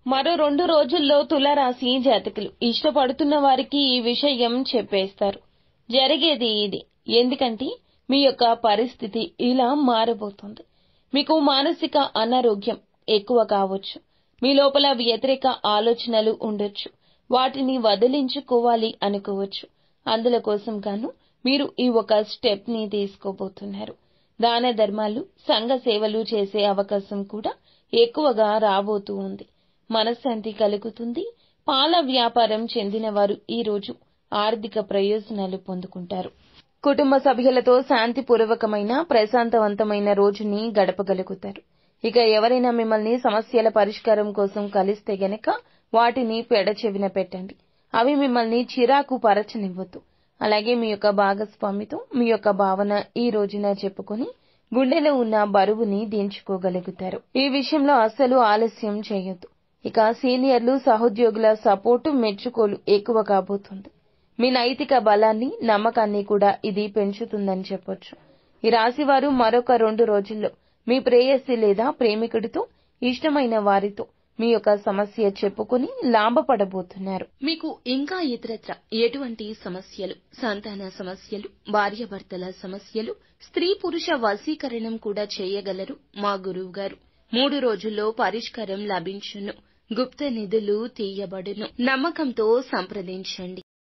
మరో 2 రోజుల్లో తులారాశి జాతకులు ఇష్టపడుతున్న వారికి ఈ విషయం చెప్పేస్తారు. జరిగేది ఇది. ఎందుకంటే మీ యొక్క పరిస్థితి ఇలా మారబోతోంది. మీకు మానసిక అనారోగ్యం ఎక్కువ కావచ్చు. మీ లోపల వ్యతిరేక ఆలోచనలు ఉండొచ్చు. వాటిని వదిలించుకోవాలి అనుకోవచ్చు. అందుల కోసం గాను మీరు ఈ ఒక స్టెప్ ని తీసుకోబోతున్నారు. దాన ధర్మాలు, సంఘ సేవలు చేసే అవకాశం కూడా ఎక్కువగా రాబోతూ ఉంది. మనశ్శాంతి కలుగుతుంది. పాల వ్యాపారం చెందిన వారు ఈ రోజు ఆర్థిక ప్రయోజనాలు పొందుకుంటారు. కుటుంబ సభ్యులతో శాంతిపూర్వకమైన ప్రశాంతవంతమైన రోజుని గడపగలుగుతారు. ఇక ఎవరైనా మిమ్మల్ని సమస్యల పరిష్కారం కోసం కలిస్తే గనక వాటిని పెడచెవిన పెట్టండి. అవి మిమ్మల్ని చిరాకు పరచనివ్వద్దు. అలాగే మీ యొక్క భాగస్వామితో మీ యొక్క భావన ఈ రోజున చెప్పుకొని గుండెలో ఉన్న బరువుని దించుకోగలుగుతారు. ఈ విషయంలో అస్సలు ఆలస్యం చేయొద్దు. ఇక సీనియర్లు, సహోద్యోగుల సపోర్టు, మెచ్చుకోలు ఎక్కువ కాబోతుంది. మీ నైతిక బలాన్ని, నమ్మకాన్ని కూడా ఇది పెంచుతుందని చెప్పొచ్చు. ఈ రాశివారు మరొక 2 రోజుల్లో మీ ప్రేయసి లేదా ప్రేమికుడితో, ఇష్టమైన వారితో మీ యొక్క సమస్య చెప్పుకుని లాభపడబోతున్నారు. మీకు ఇంకా ఇతరత్ర ఎటువంటి సమస్యలు, సంతాన సమస్యలు, భార్యాభర్తల సమస్యలు, స్త్రీ పురుష వశీకరణం కూడా చేయగలరు మా గురువు గారు. 3 రోజుల్లో పరిష్కారం లభించును. గుప్త నిధులు తీయబడును. నమ్మకంతో సంప్రదించండి.